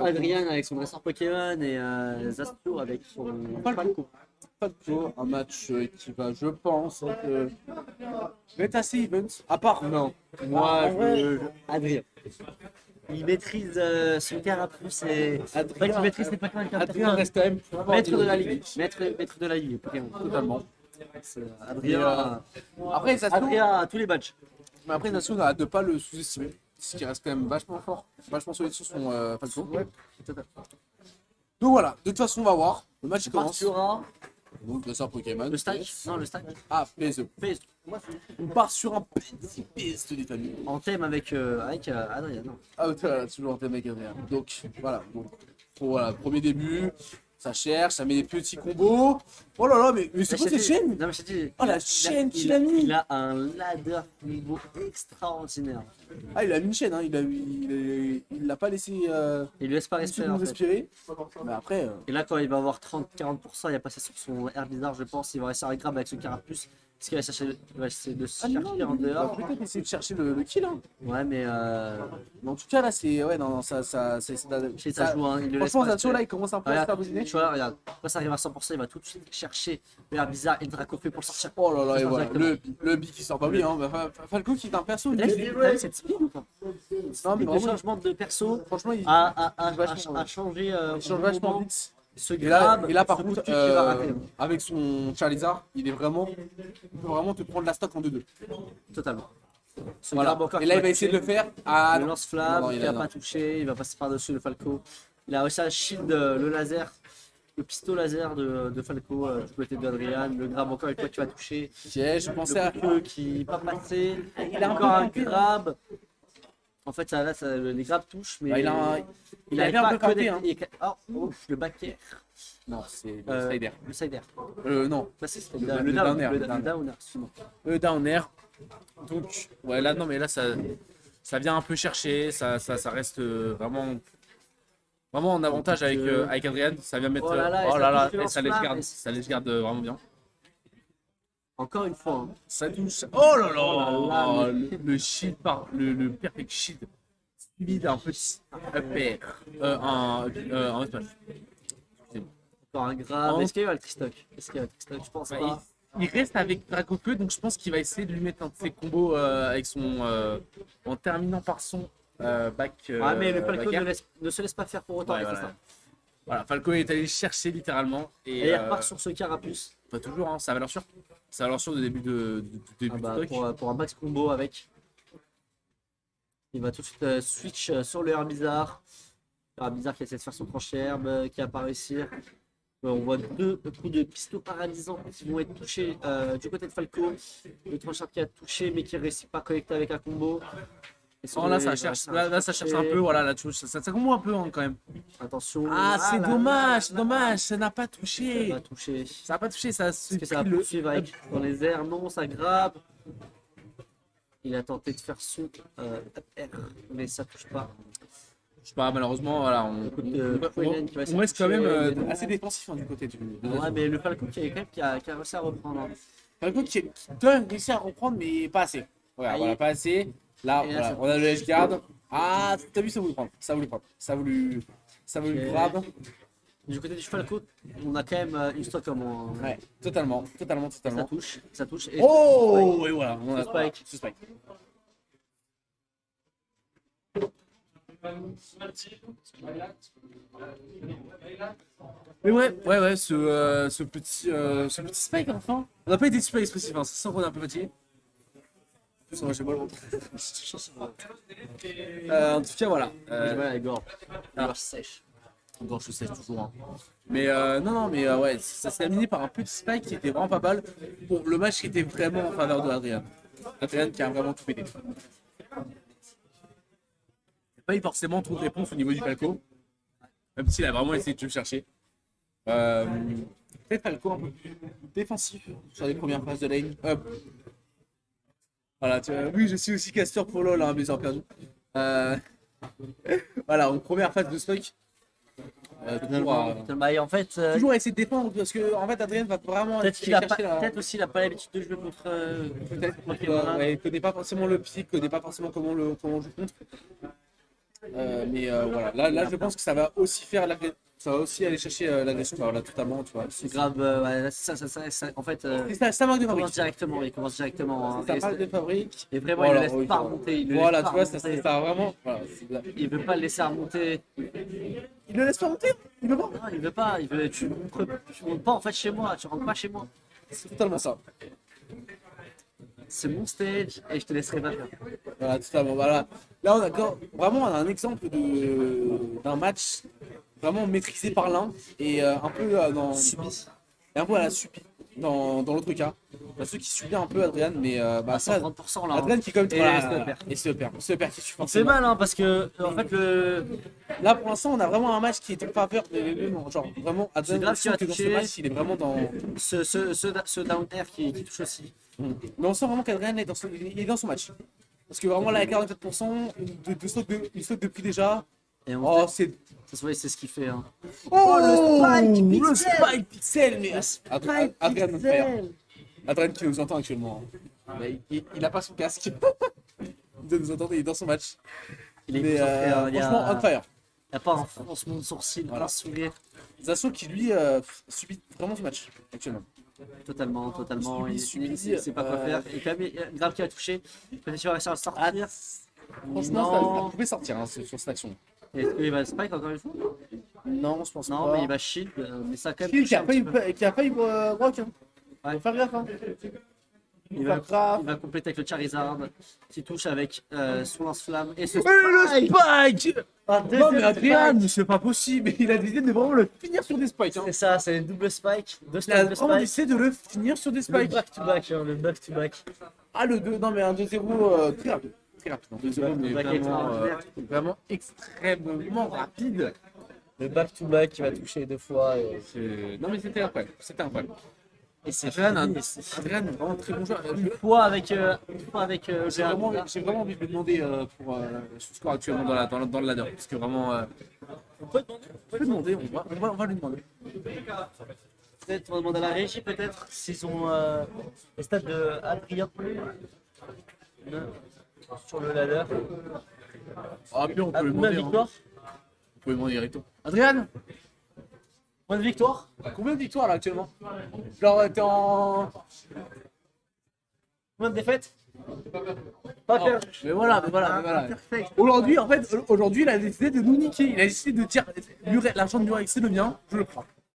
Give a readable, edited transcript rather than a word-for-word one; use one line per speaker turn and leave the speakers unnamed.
Adrian avec son dresseur Pokémon et Zastro avec son Falco.
Falco, un match qui va, je pense, être assez event. À part,
Non, moi Adrien. Il maîtrise son carapuce et. En fait, il maîtrise les Pokémon comme
Adrien reste quand même
maître de la ligue. Maître de la ligue, Pokémon.
totalement.
Adrien,
Après,
Adrien a tous les badges.
mais après, Natsu n'arrête de pas le sous-estimer. Ce qui reste quand même vachement fort, vachement solide sur son Falco.
Ouais, tout à fait.
Donc voilà, de toute façon, on va voir. Le match
On
commence.
part sur
Donc, le sort Pokémon.
le stack. Non, le stack.
Ah, PSE.
PS.
On part sur un petit PSE des familles.
En thème avec Adrien. Non.
Ah, voilà, toujours un thème avec Adrien. Donc, voilà. Donc, voilà, premier début. Ça cherche, ça met des petits combos. Oh là là, mais c'est quoi cette chaîne?
Non, mais je t'ai dit.
Oh la chaîne qu'il a mis!
Il a un ladder niveau extraordinaire.
Ah, il a mis une chaîne, hein. Il l'a pas laissé
Il lui laisse pas
une
respirer.
seconde
En fait.
respirer. Mais après,
Et là, quand il va avoir 30-40%, il va passer sur son air bizarre, je pense. Il va réussir à grab avec son carapuce. Parce qu'il va essayer de se chercher en
il va
dehors.
peut-être essayer de chercher le kill. Hein.
Ouais, mais.
Mais en tout cas, là, c'est. Ouais, non, ça
Ça joue, hein. Il le laisse
franchement,
pas
Zatio, là,
respirer.
il commence un peu à se
Regarde,
faire bousiner.
tu vois, regarde. Quand ça arrive à 100%, il va tout de suite chercher l'air bizarre et le Dracofeu pour le sortir.
Oh là là, et voilà.
Directement.
Le B qui sort pas bien. Hein. Bah, Falco qui est un perso.
Là,
lui.
t'as vu cette speed ou pas?
Non, mais
Le
vraiment,
changement de perso
franchement, il
a changé
change vachement vite.
ce
Et là,
grab,
par
ce coup de
contre,
pied qu'il va rater.
avec son Charizard, il peut vraiment te prendre la stock en 2-2.
Totalement. Ce
Voilà.
grab encore
Et
qui
là,
va
il va essayer de
toucher.
le faire. Ah,
Le
non.
lance-flamme
Non,
qui
il
n'a
a- non.
pas touché, il va passer par-dessus le Falco. Il a réussi à shield le laser, le pistolet laser de Falco du côté d'Adrian. Le grab encore une fois qui va toucher.
Tiens, je pensais à.
Le queue qui n'est pas passé.
Il a un
encore
peu
un
campé, hein.
grab. En fait, les grabs touchent, mais
Bah, il
n'arrive
avait un
pas
peu
à
campé,
connecter. Oh, ouf, le back air.
Non, c'est le Slider.
Le side air.
Non,
Ça, c'est
Le
le
down
down
air,
air.
le down
Le down air, excuse-moi.
le down air. Donc, ouais, là, non, mais là, ça vient un peu chercher. Ça reste vraiment en avantage avec Adrien. Ça vient mettre.
Oh là là, et
oh
ça
là là,
touche le
et ça les
lance-flamme,
garde.
et-
Ça les garde vraiment bien.
Encore une fois. Hein.
Ça touche. Oh là
Oh là là,
là, le shield le perfect shield suivi d'un petit upper, un smash.
Encore un grab.
Oh.
Est-ce qu'il y a le tristock? Je pense
Bah,
pas.
il reste avec Dracofeu, donc je pense qu'il va essayer de lui mettre un de ses combos avec son en terminant par son back.
Ouais, mais le Falco
back air.
ne se laisse pas faire pour autant.
Ouais,
c'est
voilà.
ça.
Voilà, Falco est allé chercher littéralement
Et il repart sur ce carapuce.
pas toujours, hein, ça a valeur sûre. Ça a valeur sûre de début de début
Ah bah,
de stock.
pour un max combo avec. Il va tout de suite switch sur le Herbizarre. Le Herbizarre qui essaie de faire son tranche-herbe, qui n'a pas réussi. On voit deux coups de pistolet paralysants qui vont être touchés du côté de Falco. Le tranche-herbe qui a touché mais qui ne réussit pas à connecter avec un combo. Et sur
Oh, là,
le-
ça
il va
cherche,
réussir à
là, ça cherche un
toucher.
peu, voilà, là, ça combo un peu hein, quand même.
Attention.
Ah, c'est
là
dommage,
là
c'est
là.
dommage, ça n'a pas
Ça
touché.
va toucher.
Ça n'a pas touché, ça a
Est-ce que ça va poursuivre avec dans les airs? Non, ça grappe. Il a tenté de faire son up air, mais ça touche pas.
Je sais pas, malheureusement, voilà,
Quillen qui va essayer
on
de
reste quand même
toucher, mais non.
assez défensif hein, du côté de
Ouais, mais le Falco qui, qui a réussi à reprendre. Hein.
Falco qui doit réussir à reprendre, mais pas assez. Voilà,
Aïe.
voilà, pas assez. Là,
Et là,
voilà,
ça
on a le edge guard. Ah, t'as vu, ça voulait prendre. Ça voulait prendre. Ça voulait
Ok.
grab.
Du côté du Falco, on a quand même une stock comme on...
Ouais, totalement.
Ça touche, ça touche. Et
Oh, et voilà, on a
Ce spike.
ce spike. Mais ouais, ce petit spike enfin. On n'a pas été super expressif, hein. Ça sent qu'on est un peu fatigué. Ça va, j'ai mal au ventre. En tout cas, voilà.
Ouais, les gorges.
Ah.
Gorge sèche.
Encore je sais toujours. Hein. Mais non, mais ouais, ça s'est terminé par un petit spike qui était vraiment pas mal pour le match qui était vraiment en faveur de Adrien. Adrien qui a vraiment tout pété. Il n'y a pas eu forcément trop de réponses au niveau du Falco, même s'il a vraiment essayé de le chercher. Peut-être Falco un peu plus défensif sur les premières phases de lane. Voilà, tu vois, oui, je suis aussi caster pour LoL, hein, mais en perdu. Voilà, en première phase de stock.
Bah, et en fait,
Toujours essayer de défendre parce que en fait Adrien va vraiment
peut-être qu'il a pas,
chercher la...
peut-être aussi il a pas l'habitude de jouer contre.
Peut-être
Pokémon.
ouais, il connaît pas forcément le pic, il connaît pas forcément comment on joue contre. Voilà, là je pense que ça va aussi ça va aussi aller chercher l'agression, bah voilà, totalement, tu vois.
C'est grave, ouais, en fait,
C'est sa marque de
il commence directement. Hein.
C'est sa marque de fabrique.
Et vraiment,
Voilà,
il ne laisse pas remonter.
Voilà, tu vois, ça vraiment. Voilà,
il veut pas le laisser remonter.
Il le laisse pas monter. Il veut pas.
Non, il veut pas. Tu montes pas en fait chez moi. Tu rentres pas chez moi.
C'est totalement ça.
C'est mon stage et je te laisserai pas faire.
Voilà, totalement. Voilà. Là, on a un exemple d'un match vraiment maîtrisé par l'un et un peu dans.
Subi.
Et un peu à la subi dans l'autre cas. Ceux qui subit un peu Adrien, mais
À
ça.
130% là.
Adrien qui est comme
Et
et se perd qui suit
c'est mal hein, parce que en fait
là pour l'instant on a vraiment un match qui est en faveur de genre vraiment
C'est
Adrien
grave
sent que dans ce
touché.
match il est vraiment dans
ce down air qui touche aussi.
mais on sent vraiment qu'Adrien est il est dans son match parce que vraiment là à 44% il saute depuis déjà.
Et
Oh c'est
ça se voit, c'est ce qu'il fait. Hein.
le spike pixel mais Adrien on fire. Adrien qui nous entend actuellement. Mais il a pas son casque. Il doit nous entendre, il est dans son match.
Il est
mais
concentré, hein,
franchement on fire.
Il n'y a pas un froncement de sourcil,
Voilà.
un sourire.
Zasso qui lui subit vraiment ce match actuellement.
Totalement.
Il subit,
Il sait pas quoi faire. Et quand même, il y a Grave qui a touché. Peut-être qu'il va réussir à le sortir.
Franchement, ça pouvait sortir hein, sur cette action.
Est-ce qu'il va spike encore une fois?
Non, je pense
Non,
pas.
mais il va shield. Mais ça a quand même.
Shield
touché un petit peu.
qui a failli rock. Hein.
Ouais.
Faut faire gaffe. Hein.
Il va compléter avec le Charizard qui touche avec son lance-flamme et ce
Le spike Non mais Adrien,
spike.
c'est pas possible. Il a décidé de vraiment le finir sur des spikes. Hein.
C'est ça, c'est double spike. Deux
Il a
double
vraiment
spike.
décidé de le finir sur des
Le
spikes.
back-to-back, hein, le back-to-back.
Ah le 2, non mais un 2-0 très rapide. Très rapide. Un 2-0 mais
back
vraiment extrêmement rapide.
Le back-to-back qui va toucher deux fois.
Non mais c'était incroyable. C'était incroyable.
Et c'est
Adrien,
fini.
Adrien, vraiment très bon joueur.
Une fois avec
J'ai vraiment envie de lui demander pour son score actuellement dans le ladder. Parce que vraiment.
On peut demander.
On va lui demander.
Peut-être on va demander à la régie peut-être s'ils ont les stats de Adrien sur le ladder.
Ah, puis on peut lui
Combien
demander.
de victoires?
Vous pouvez demander Rito. Adrien,
Combien de victoires?
combien de victoires là actuellement? Genre, t'es en.
Combien de défaites? Pas perdu.
Mais voilà.
Perfect.
Aujourd'hui, il a décidé de nous niquer. Il a décidé de dire l'argent de Murex, c'est le mien, je le prends.